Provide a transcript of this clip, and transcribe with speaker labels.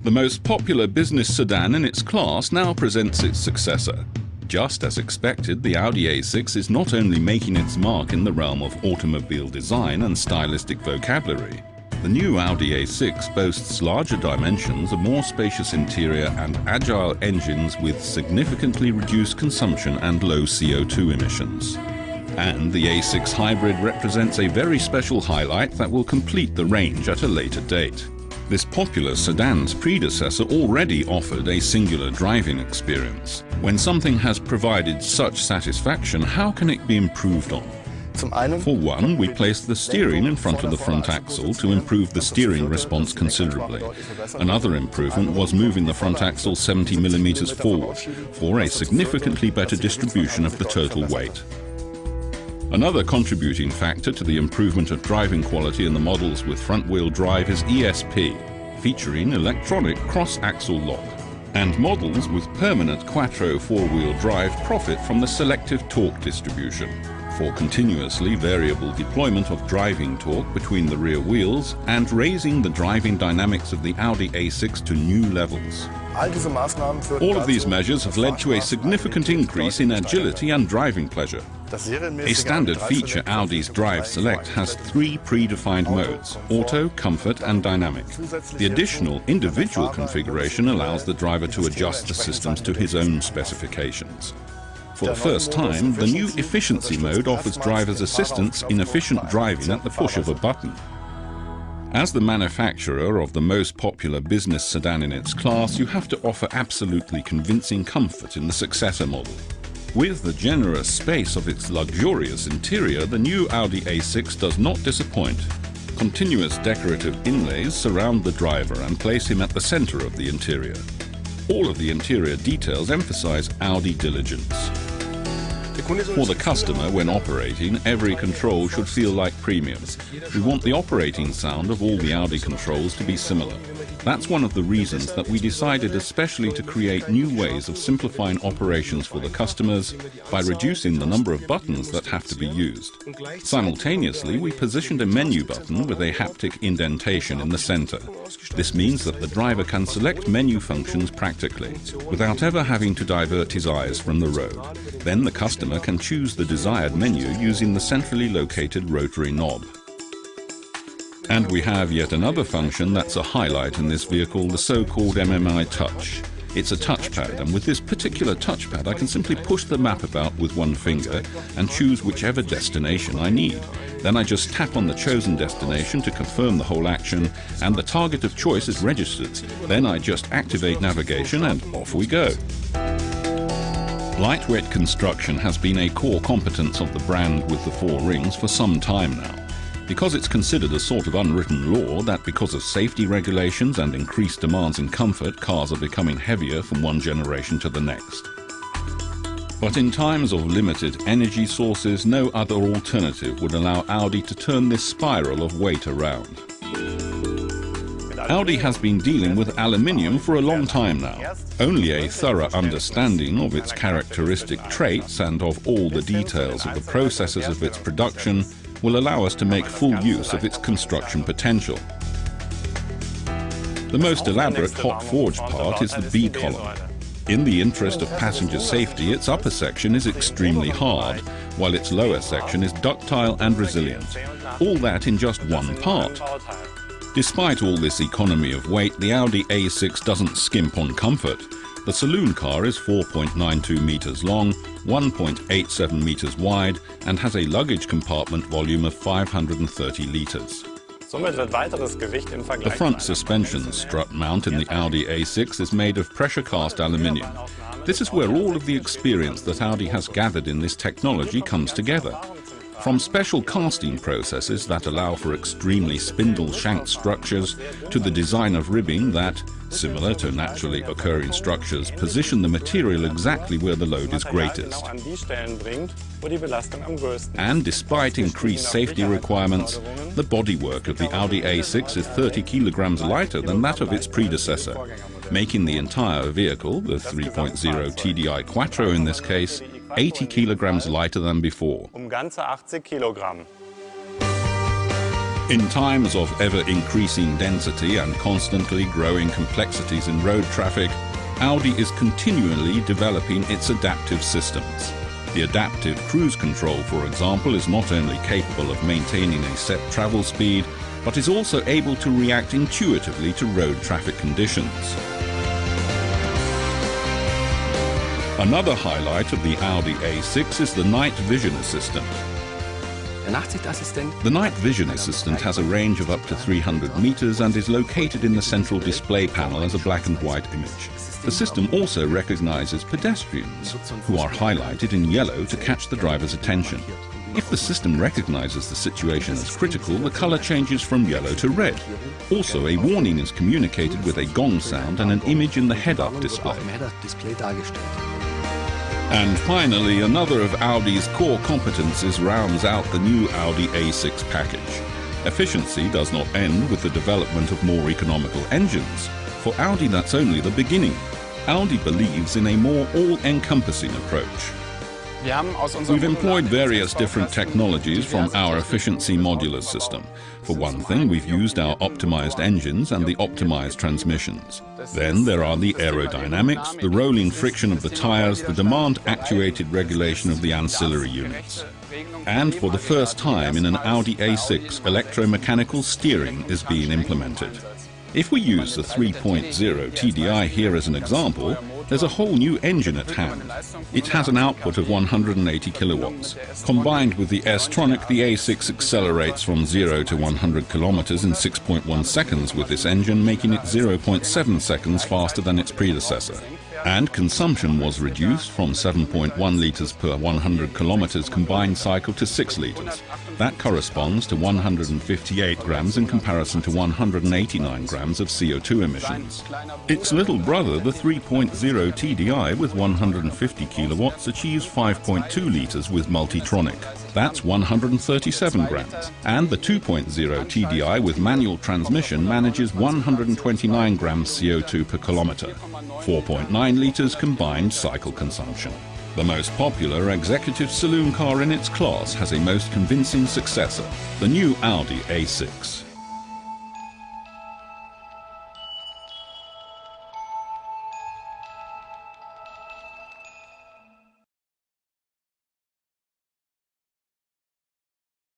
Speaker 1: The most popular business sedan in its class now presents its successor. Just as expected, the Audi A6 is not only making its mark in the realm of automobile design and stylistic vocabulary. The new Audi A6 boasts larger dimensions, a more spacious interior and agile engines with significantly reduced consumption and low CO2 emissions. And the A6 Hybrid represents a very special highlight that will complete the range at a later date. This popular sedan's predecessor already offered a singular driving experience. When something has provided such satisfaction, how can it be improved on? For one, we placed the steering in front of the front axle to improve the steering response considerably. Another improvement was moving the front axle 70 mm forward for a significantly better distribution of the total weight. Another contributing factor to the improvement of driving quality in the models with front-wheel drive is ESP, featuring electronic cross-axle lock. And models with permanent quattro four-wheel drive profit from the selective torque distribution for continuously variable deployment of driving torque between the rear wheels and raising the driving dynamics of the Audi A6 to new levels. All of these measures have led to a significant increase in agility and driving pleasure. A standard feature Audi's Drive Select has 3 predefined modes: Auto, Comfort and Dynamic. The additional individual configuration allows the driver to adjust the systems to his own specifications. For the first time, the new Efficiency mode offers drivers assistance in efficient driving at the push of a button. As the manufacturer of the most popular business sedan in its class, you have to offer absolutely convincing comfort in the successor model. With the generous space of its luxurious interior, the new Audi A6 does not disappoint. Continuous decorative inlays surround the driver and place him at the center of the interior. All of the interior details emphasize Audi diligence. For the customer, when operating, every control should feel like premium. We want the operating sound of all the Audi controls to be similar. That's one of the reasons that we decided especially to create new ways of simplifying operations for the customers by reducing the number of buttons that have to be used. Simultaneously, we positioned a menu button with a haptic indentation in the center. This means that the driver can select menu functions practically, without ever having to divert his eyes from the road. Then the customer can choose the desired menu using the centrally located rotary knob. And we have yet another function that's a highlight in this vehicle, the so-called MMI Touch. It's a touchpad, and with this particular touchpad I can simply push the map about with one finger and choose whichever destination I need. Then I just tap on the chosen destination to confirm the whole action, and the target of choice is registered. Then I just activate navigation and off we go. Lightweight construction has been a core competence of the brand with the 4 rings for some time now. Because it's considered a sort of unwritten law that because of safety regulations and increased demands in comfort, cars are becoming heavier from one generation to the next. But in times of limited energy sources, no other alternative would allow Audi to turn this spiral of weight around. Audi has been dealing with aluminium for a long time now. Only a thorough understanding of its characteristic traits and of all the details of the processes of its production will allow us to make full use of its construction potential. The most elaborate hot forged part is the B column. In the interest of passenger safety, its upper section is extremely hard, while its lower section is ductile and resilient. All that in just one part. Despite all this economy of weight, the Audi A6 doesn't skimp on comfort. The saloon car is 4.92 meters long, 1.87 meters wide, and has a luggage compartment volume of 530 liters. The front suspension strut mount in the Audi A6 is made of pressure cast aluminium. This is where all of the experience that Audi has gathered in this technology comes together. From special casting processes that allow for extremely spindle-shanked structures to the design of ribbing that, similar to naturally occurring structures, position the material exactly where the load is greatest. And despite increased safety requirements, the bodywork of the Audi A6 is 30 kilograms lighter than that of its predecessor, making the entire vehicle, the 3.0 TDI Quattro in this case, 80 kilograms lighter than before. In times of ever-increasing density and constantly growing complexities in road traffic, Audi is continually developing its adaptive systems. The adaptive cruise control, for example, is not only capable of maintaining a set travel speed, but is also able to react intuitively to road traffic conditions. Another highlight of the Audi A6 is the night vision assistant. The night vision assistant has a range of up to 300 meters and is located in the central display panel as a black and white image. The system also recognizes pedestrians, who are highlighted in yellow to catch the driver's attention. If the system recognizes the situation as critical, the color changes from yellow to red. Also, a warning is communicated with a gong sound and an image in the head-up display. And finally, another of Audi's core competencies rounds out the new Audi A6 package. Efficiency does not end with the development of more economical engines. For Audi, that's only the beginning. Audi believes in a more all-encompassing approach. We've employed various different technologies from our efficiency modular system. For one thing, we've used our optimized engines and the optimized transmissions. Then there are the aerodynamics, the rolling friction of the tires, the demand-actuated regulation of the ancillary units. And for the first time in an Audi A6, electromechanical steering is being implemented. If we use the 3.0 TDI here as an example, there's a whole new engine at hand. It has an output of 180 kilowatts. Combined with the S-Tronic, the A6 accelerates from 0 to 100 kilometers in 6.1 seconds with this engine, making it 0.7 seconds faster than its predecessor. And consumption was reduced from 7.1 litres per 100 kilometers combined cycle to 6 litres. That corresponds to 158 grams in comparison to 189 grams of CO2 emissions. Its little brother, the 3.0 TDI with 150 kilowatts, achieves 5.2 litres with Multitronic. That's 137 grams. And the 2.0 TDI with manual transmission manages 129 grams CO2 per kilometre. 4.9 litres combined cycle consumption. The most popular executive saloon car in its class has a most convincing successor, the new Audi A6.